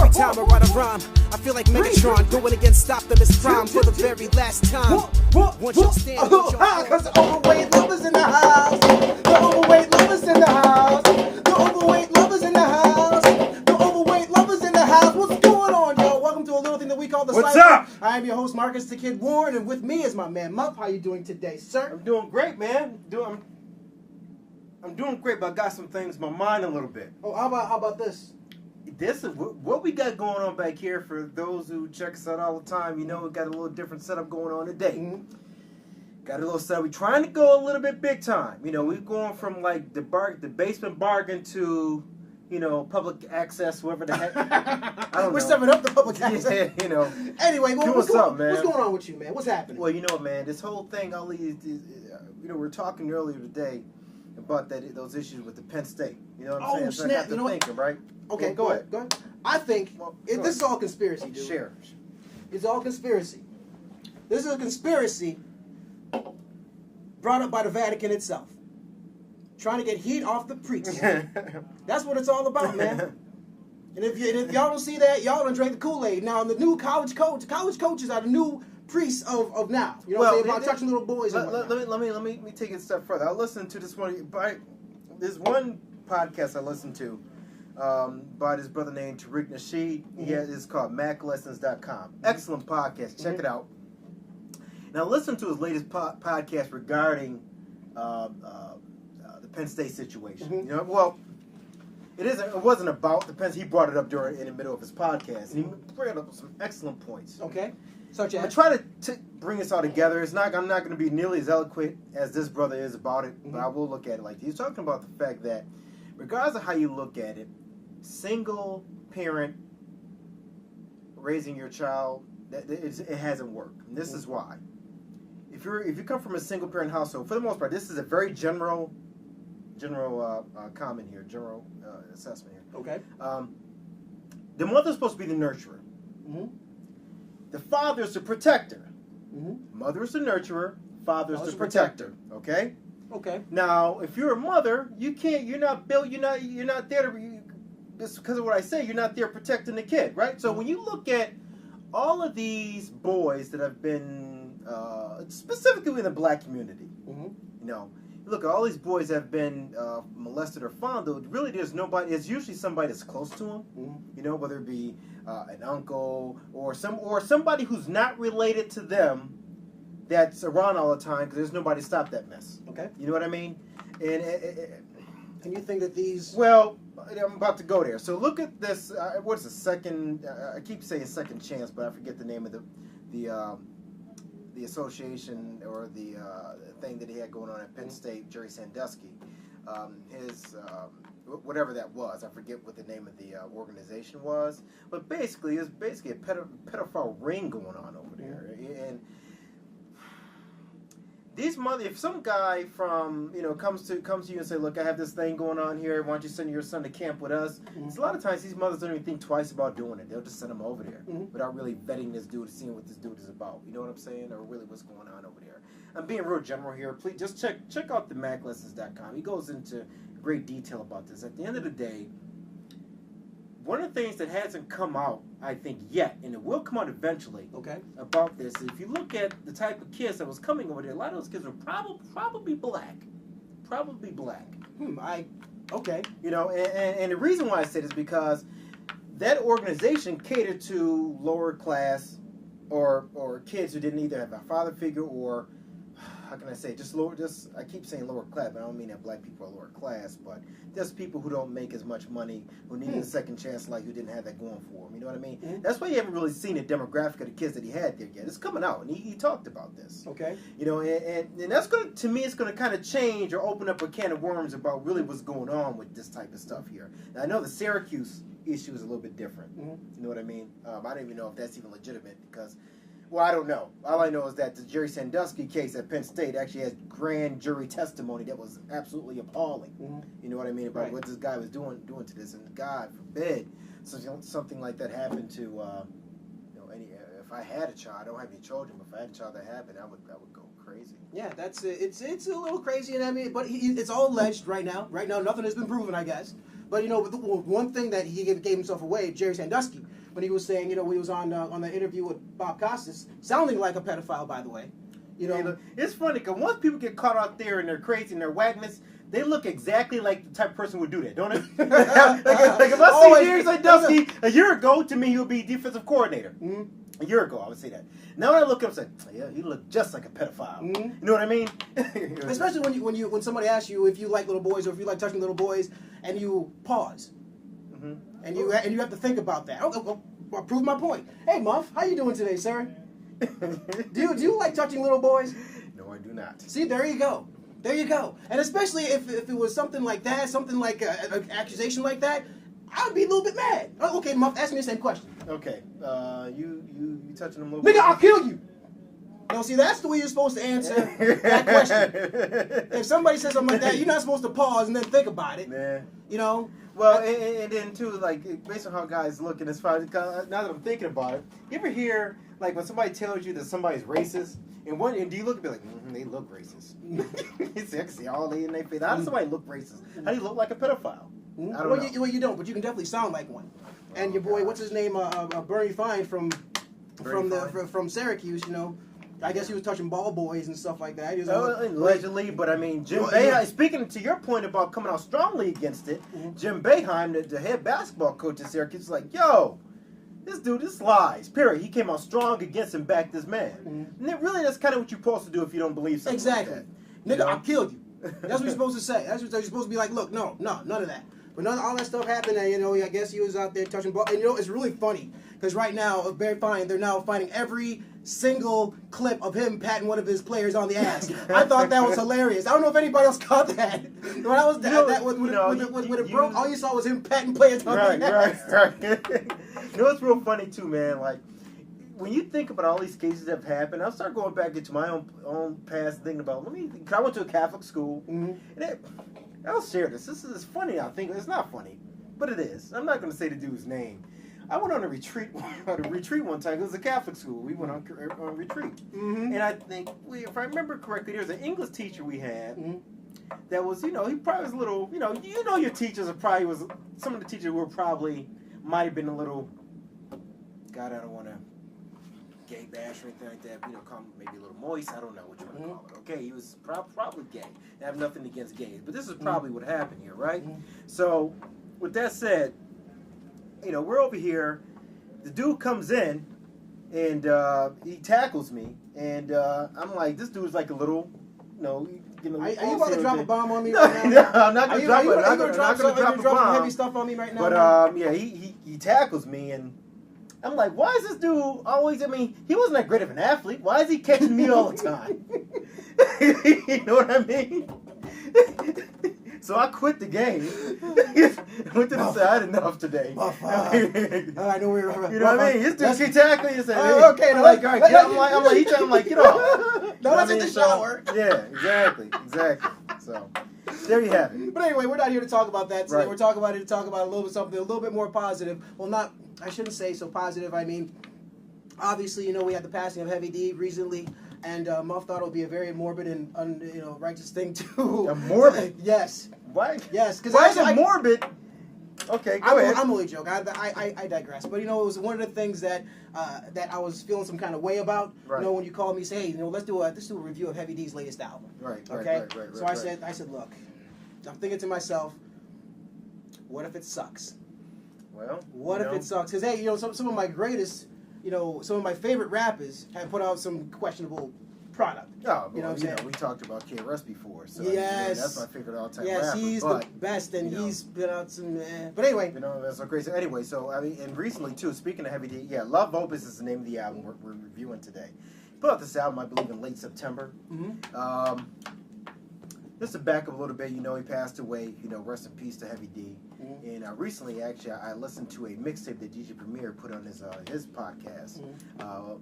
Every time I write a rhyme, I feel like Megatron going against Optimus Prime for the very last time. Once you stand with your Cause the overweight lovers in the house. The overweight lovers in the house. The overweight lovers in the house. The overweight lovers in the house. What's going on, y'all? Welcome to a little thing that we call the What's Cipher. up? I am your host, Marcus the Kid Warren, and with me is my man Muff. How you doing today, sir? I'm doing great, man. I'm doing great, but I got some things in my mind a little bit. Oh, how about this? This is what we got going on back here. For those who check us out all the time, you know we got a little different setup going on today. Mm-hmm. Got a little setup. We're trying to go a little bit big time. You know, we're going from like the basement bargain to, you know, public access, whatever the heck. I don't We're know. stepping up the public access. Yeah, you know. Anyway, what's up, man? What's going on with you, man? What's happening? Well, you know, man, this whole thing, you know, we were talking earlier today about those issues with the Penn State. You know what I'm saying? Oh, So snap. I got to You know what? thinking, right? Okay, Well, go ahead. I think this is all conspiracy, dude. Share. It's all conspiracy. This is a conspiracy brought up by the Vatican itself. Trying to get heat off the priests. That's what it's all about, man. And if y'all don't see that, y'all don't drink the Kool-Aid. Now, the new college coaches are the new priests of now. You know what I'm saying? About touching little boys. Let me take it a step further. I listened to this one. There's one podcast I listened to by this brother named Tariq Nasheed. Mm-hmm. It's called MacLessons.com. Excellent podcast. Check it out. Now, listen to his latest podcast regarding the Penn State situation. Mm-hmm. You know, well, it wasn't about the Penn State. He brought it up in the middle of his podcast. And he brought up some excellent points. Okay. Such as? I try to bring this all together. I'm not going to be nearly as eloquent as this brother is about it, but I will look at it like this. He's talking about the fact that, regardless of how you look at it, single parent raising your child, it hasn't worked. And this is why. If you come from a single parent household, for the most part, this is a very general comment here, general assessment here. Okay. The mother's supposed to be the nurturer. Mm-hmm. The father's the protector. Mm-hmm. Mother's the nurturer. Father's the protector. Okay. Okay. Now, if you're a mother, you're not there to. It's because of what I say. You're not there protecting the kid, right? So when you look at all of these boys that have been specifically in the black community, you know, look at all these boys that have been molested or fondled. Really, there's nobody. It's usually somebody that's close to them. You know, whether it be an uncle or somebody who's not related to them, that's around all the time because there's nobody to stop that mess. Okay. You know what I mean? And you think that these? Well, I'm about to go there. So look at this. What's the second? I keep saying second chance, but I forget the name of the association or the thing that he had going on at Penn State. Jerry Sandusky, his whatever that was. I forget what the name of the organization was. But basically, it was basically a pedophile ring going on over there, and. These if some guy from, you know, comes to you and say, look, I have this thing going on here. Why don't you send your son to camp with us? So a lot of times these mothers don't even think twice about doing it. They'll just send him over there without really vetting this dude, seeing what this dude is about. You know what I'm saying? Or really what's going on over there. I'm being real general here. Please just check out the MacLessons.com. He goes into great detail about this. At the end of the day, one of the things that hasn't come out, I think, yet, and it will come out eventually, about this, if you look at the type of kids that was coming over there, a lot of those kids were probably black. Probably black. Okay. You know, and the reason why I say this is because that organization catered to lower class or kids who didn't either have a father figure or, how can I say, I keep saying lower class, but I don't mean that black people are lower class, but just people who don't make as much money, who need a second chance, like who didn't have that going for them. You know what I mean? That's why you haven't really seen the demographic of the kids that he had there yet. It's coming out, and he talked about this. Okay. You know, and that's going to me, it's going to kind of change or open up a can of worms about really what's going on with this type of stuff here. Now, I know the Syracuse issue is a little bit different. You know what I mean? I don't even know if that's even legitimate because... Well, I don't know. All I know is that the Jerry Sandusky case at Penn State actually has grand jury testimony that was absolutely appalling. You know what I mean about what this guy was doing to this, and God forbid something like that happened to, you know, if I had a child, I don't have any children, but if I had a child that happened, I would go crazy. Yeah, that's it's a little crazy, and I mean, but it's all alleged right now. Right now, nothing has been proven, I guess. But you know, one thing that he gave himself away, Jerry Sandusky, when he was saying, you know, when he was on the interview with Bob Costas, sounding like a pedophile, by the way. You know, it's funny because once people get caught out there and they're crazy and they're whackness, they look exactly like the type of person would do that, don't they? like if I see Jerry Sandusky a year ago, to me he would be defensive coordinator. Mm-hmm. A year ago, I would say that. Now when I look up, I say, yeah, he looked just like a pedophile. Mm-hmm. You know what I mean? Especially when somebody asks you if you like little boys or if you like touching little boys, and you pause, mm-hmm. and you have to think about that. Oh, I'll prove my point. Hey, Muff, how you doing today, sir? do you like touching little boys? No, I do not. See, there you go. There you go. And especially if it was something like that, something like an accusation like that, I would be a little bit mad. Oh, okay, Muff, ask me the same question. Okay, you touching them a little Nigga, bit? I'll kill you. No, see, that's the way you're supposed to answer that question. If somebody says something like that, you're not supposed to pause and then think about it. Nah. You know? Well, and then too, like based on how guys look, and as far as now that I'm thinking about it, you ever hear like when somebody tells you that somebody's racist, and do you look and be like, they look racist? You see, I can see all they in their face. How does somebody look racist? How do you look like a pedophile? I don't know. You don't, but you can definitely sound like one. And your boy, what's his name, Bernie Fine from Syracuse, you know. I guess he was touching ball boys and stuff like that. Allegedly, but I mean, Jim Boeheim, speaking to your point about coming out strongly against it, Jim Boeheim, the head basketball coach at Syracuse, is like, yo, this dude, this lies, period. He came out strong against and backed this man. And really, that's kind of what you're supposed to do if you don't believe something exactly. like that. Nigga, You know? I'll kill you. That's what you're supposed to say. That's what you're supposed to be like, look, no, none of that. But all that stuff happened, and, you know, I guess he was out there touching ball. And, you know, it's really funny, because right now, very fine, they're now finding every single clip of him patting one of his players on the ass. I thought that was hilarious. I don't know if anybody else caught that. When I was when it broke, all you saw was him patting players on the ass. Right. You know, it's real funny, too, man. Like, when you think about all these cases that have happened, I'll start going back into my own past, thinking about, cause I went to a Catholic school, and I'll share this. This is funny, I think. It's not funny, but it is. I'm not going to say the dude's name. I went on a retreat one time. It was a Catholic school. We went on retreat. And I think, if I remember correctly, there was an English teacher we had that was, you know, he probably was a little, you know your teachers are probably, some of the teachers were probably, might have been a little, God, I don't want to gay bash or anything like that, you know, call him maybe a little moist. I don't know what you want to call it. Okay, he was probably gay. I have nothing against gays, but this is probably what happened here, right? So, with that said, you know, we're over here. The dude comes in, and he tackles me, and I'm like, this dude's like a little, you know. Are you about to drop a bomb on me right now? No, I'm not going to drop it. I'm not going to drop a bomb. Some heavy stuff on me right now. But yeah, he tackles me, and I'm like, why is this dude always? I mean, he wasn't that great of an athlete. Why is he catching me all the time? You know what I mean? So I quit the game. Went to the side enough today. I know we were. You know what I mean? This dude keep tackling. He said, okay, no, like, all right, I'm like, get off. No, let's in the shower. Yeah, exactly. So there you have it. But anyway, we're not here to talk about that today. Right. We're talking about a little bit something a little bit more positive. Well, not. I shouldn't say so positive. I mean, obviously, you know, we had the passing of Heavy D recently. And Muff thought it would be a very morbid and righteous thing to. A morbid? Yes. Why? Yes. Why is it morbid? Okay, go ahead. I'm only joking. I digress. But, you know, it was one of the things that I was feeling some kind of way about. Right. You know, when you called me, say, hey, you know, let's do a review of Heavy D's latest album. Right. Okay. So I said, look, I'm thinking to myself, what if it sucks? Well, what if it sucks? Because, hey, you know, some of my greatest. You know, some of my favorite rappers have put out some questionable product. Oh, you know what I'm saying? We talked about KRS before, so yes, that's my favorite all-time rapper. rapper. He's the best, and he's been out some. But anyway, you know, that's so crazy. Anyway, so I mean, and recently too. Speaking of Heavy D, yeah, Love Opus is the name of the album we're reviewing today. He put out this album, I believe, in late September. Just to back up a little bit, you know, he passed away. You know, rest in peace to Heavy D. And recently, actually, I listened to a mixtape that DJ Premier put on his podcast.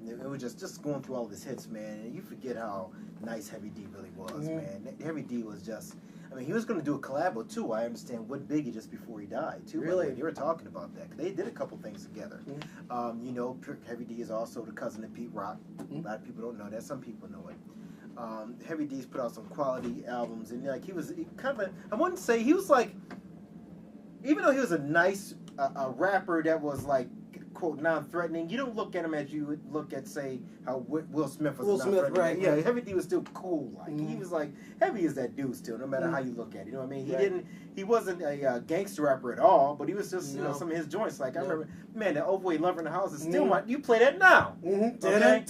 It was just going through all of his hits, man. And you forget how nice Heavy D really was, man. Heavy D was just. I mean, he was going to do a collabo too. I understand with Biggie just before he died too. Really, you were talking about that. They did a couple things together. You know, Heavy D is also the cousin of Pete Rock. A lot of people don't know that. Some people know it. Heavy D's put out some quality albums, and like he kind of I wouldn't say he was like, even though he was a nice a rapper that was like quote non-threatening. You don't look at him as you would look at, say, how Will Smith was. Will Smith, right? Yeah, Heavy D was still cool. Like he was like Heavy is that dude still, no matter how you look at it. You know what I mean? He wasn't a gangster rapper at all, but he was just you know some of his joints. Like I remember, man, the Overweight Lover in the House is still my. You play that now. Okay? That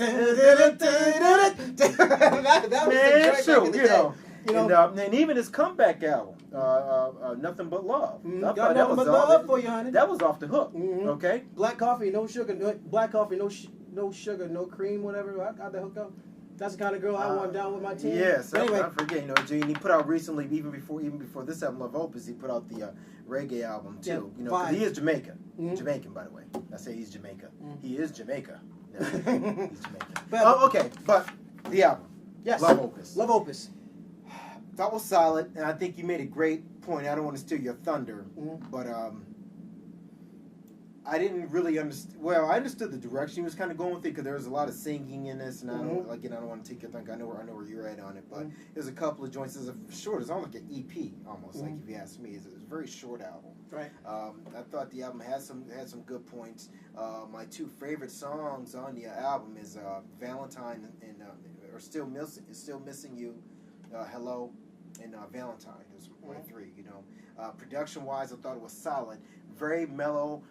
was man, the true. You know, and and even his comeback album, Nothing But Love. I got nothing but love for you, honey. That was off the hook. Okay. Black coffee, no sugar. Black coffee, no sugar, no cream, whatever. I got the hook up. That's the kind of girl I want down with my team. Yes, anyway. I forget. You know, Gene. He put out recently, even before this album, Love Opus. He put out the reggae album too. Yeah, you know, 'cause he is Jamaican. Jamaican, by the way. I say he's Jamaica. He is Jamaica. No, he's Jamaican. Okay, but the album. Yes. Love Opus. Love Opus. That was solid, and I think you made a great point. I don't want to steal your thunder, but I didn't really understand. Well, I understood the direction he was kind of going with it because there was a lot of singing in this, and I don't want to take your thunder. I know where you're at on it, but there's a couple of joints. It's short. It's almost like an EP, almost like if you ask me. It's a very short album. Right. I thought the album had some good points. My two favorite songs on the album is Valentine and or Still Missing You, Hello. And Valentine, there's my three. You know, production-wise, I thought it was solid, very mellow,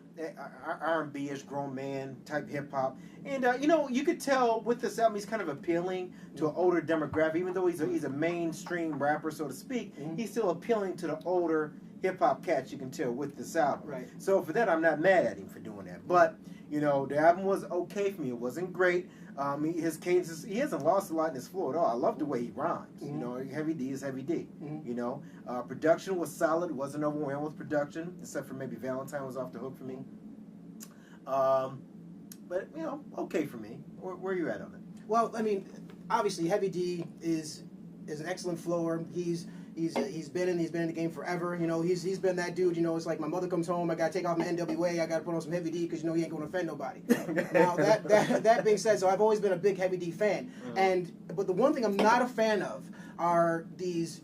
R&B-ish, grown man type hip hop, and you know, you could tell with this album he's kind of appealing to an older demographic, even though he's a mainstream rapper, so to speak. He's still appealing to the older hip hop cats. You can tell with this album. Right. So for that, I'm not mad at him for doing that. But you know, the album was okay for me. It wasn't great. His cadences, he hasn't lost a lot in his flow at all. I love the way he rhymes. You know, Heavy D is Heavy D. You know, production was solid. It wasn't overwhelmed with production, except for maybe Valentine was off the hook for me. But you know, okay for me. Where are you at on it? Well, I mean, obviously, Heavy D is an excellent flower. He's been in the game forever. You know, he's been that dude. You know, it's like my mother comes home, I gotta take off my NWA, I gotta put on some Heavy D because you know he ain't gonna offend nobody. Now that being said, so I've always been a big Heavy D fan. But the one thing I'm not a fan of are these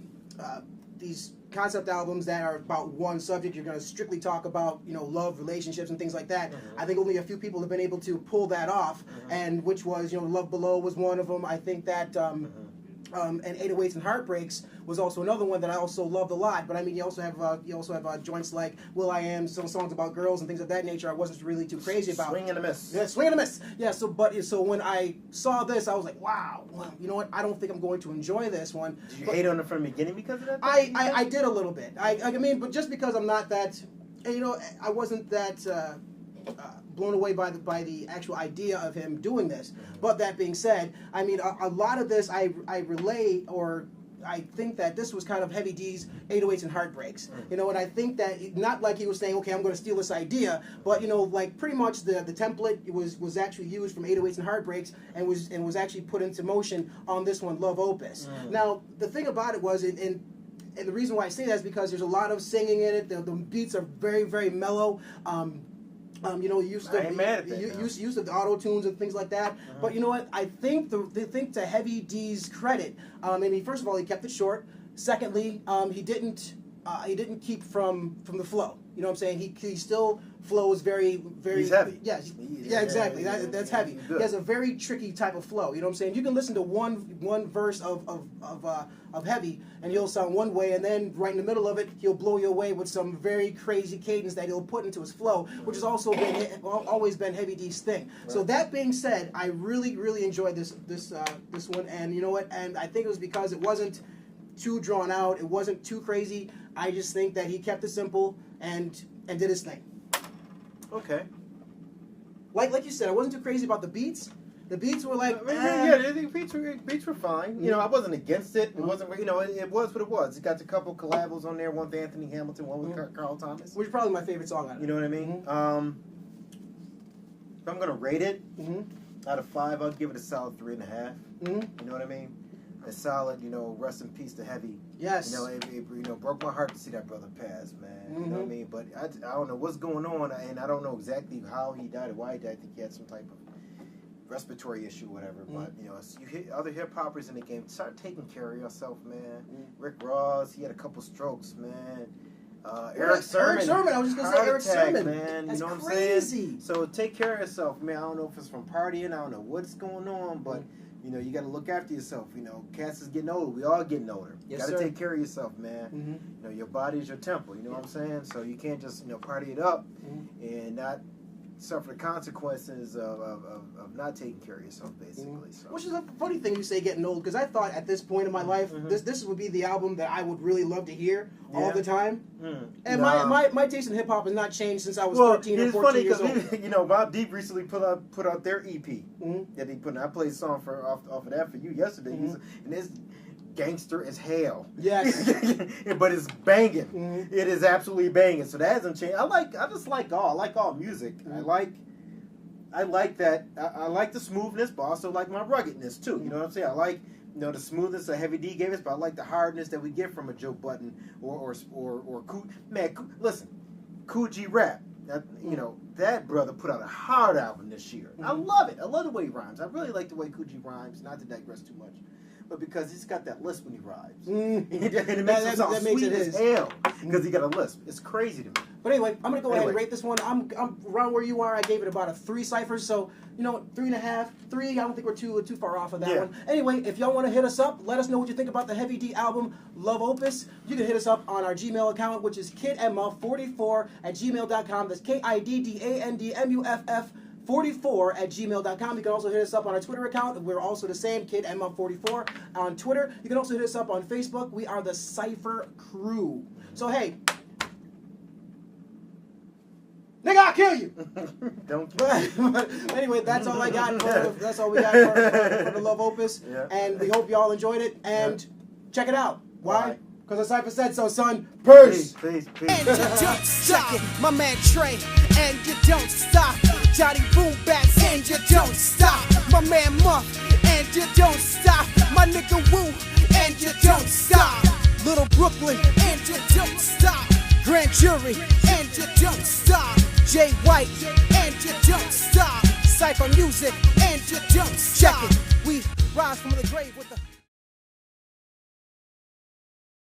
concept albums that are about one subject. You're gonna strictly talk about love, relationships, and things like that. I think only a few people have been able to pull that off, and which was Love Below was one of them. I think that. And 808s and Heartbreaks was also another one that I also loved a lot. But I mean, you also have joints like Will I Am, some songs about girls and things of that nature. I wasn't really too crazy about. Swing and a Miss. Yeah, Swing and a Miss. Yeah. So when I saw this, I was like, wow. Well, you know what? I don't think I'm going to enjoy this one. Did you hate on it from the beginning because of that? I did a little bit. I mean, but just because I'm not that, I wasn't that. Blown away by the actual idea of him doing this. But that being said, I mean, a lot of this I relay, or I think that this was kind of Heavy D's 808s and Heartbreaks. And I think that not like he was saying, okay, I'm going to steal this idea, but like pretty much the template was actually used from 808s and Heartbreaks and was actually put into motion on this one, Love Opus. Now the thing about it was, and the reason why I say that is because there's a lot of singing in it. The beats are very, very mellow. Use of the auto tunes and things like that. But you know what? I think to Heavy D's credit, I mean, first of all, he kept it short. Secondly, he didn't keep from the flow. You know what I'm saying? He still flows very, very. He's heavy. Yeah, exactly. That's heavy. He has a very tricky type of flow. You know what I'm saying? You can listen to one verse of Heavy, and he'll sound one way, and then right in the middle of it, he'll blow you away with some very crazy cadence that he'll put into his flow, which has also always been Heavy D's thing. Right. So that being said, I really, really enjoyed this one, and you know what? And I think it was because it wasn't too drawn out. It wasn't too crazy. I just think that he kept it simple and did his thing. Okay. Like you said, I wasn't too crazy about the beats. The beats were like, the beats were fine. I wasn't against it. It wasn't, it was what it was. It got a couple collabs on there. One with Anthony Hamilton, one with Carl Thomas. Which is probably my favorite song on it. You know what I mean? If I'm gonna rate it, out of 5, I'll give it a solid 3.5. You know what I mean? A solid, rest in peace to Heavy. Yes. It broke my heart to see that brother pass, man. You know what I mean? But I don't know what's going on, and I don't know exactly how he died or why he died. I think he had some type of respiratory issue, whatever. But you hit other hip hoppers in the game. Start taking care of yourself, man. Rick Ross, he had a couple strokes, man. Eric Sermon. I was just gonna say Heart Eric attack, Sermon. man. That's you know what crazy. I'm saying? So take care of yourself, man. I don't know if it's from partying. I don't know what's going on, but you know, you got to look after yourself. You know, cats is getting older. We all getting older. Yes, got to sir. take care of yourself, man. You know, your body is your temple. You know what I'm saying? So you can't just, you know, party it up and not suffer the consequences of not taking care of yourself, basically. So. Which is a funny thing you say getting old, because I thought at this point in my life, this would be the album that I would really love to hear all the time. And my taste in hip hop has not changed since I was 13 or 14 years old. You know, Bob Deep recently put out their EP that he put out. I played a song off of that for you yesterday, and it's gangster as hell. Yes. But it's banging. It is absolutely banging. So that hasn't changed. I just like all music. I like that. I like the smoothness, but also like my ruggedness too. You know what I'm saying? I like, you know, the smoothness that Heavy D gave us, but I like the hardness that we get from a Joe Budden or listen, Kool G Rap. You know, that brother put out a hard album this year. I love it. I love the way he rhymes. I really like the way Kool G rhymes. Not to digress too much, but because he's got that lisp when he rhymes, and it makes it sound sweet as hell because he got a lisp. It's crazy to me. But anyway, I'm gonna go ahead and rate this one. I'm around where you are. I gave it about a 3 ciphers, so you know, 3.5, 3. I don't think we're too far off of that one. Anyway, if y'all want to hit us up, let us know what you think about the Heavy D album, Love Opus. You can hit us up on our Gmail account, which is kidandmuff44@gmail.com. That's KIDDANDMUFF44@gmail.com. You can also hit us up on our Twitter account. We're also the same, kidandmuff44 on Twitter. You can also hit us up on Facebook. We are the Cipher Crew. So hey. Nigga, I'll kill you. Don't kill me. Anyway, that's all I got. That's all we got for the Love Opus. Yeah. And we hope y'all enjoyed it. And check it out. Why? Why? Because the Cipher said so, son. Peace. Peace. And you don't stop, my man Trey. And you don't stop, Johnny Boom Bats. And you don't stop, my man Muff. And you don't stop, my nigga Woo. And you don't stop, Little Brooklyn. And you don't stop, Grand Jury. And you don't stop, Jay White. And you don't stop, Cipher Music. And you don't stop. Check it, we rise from the grave with the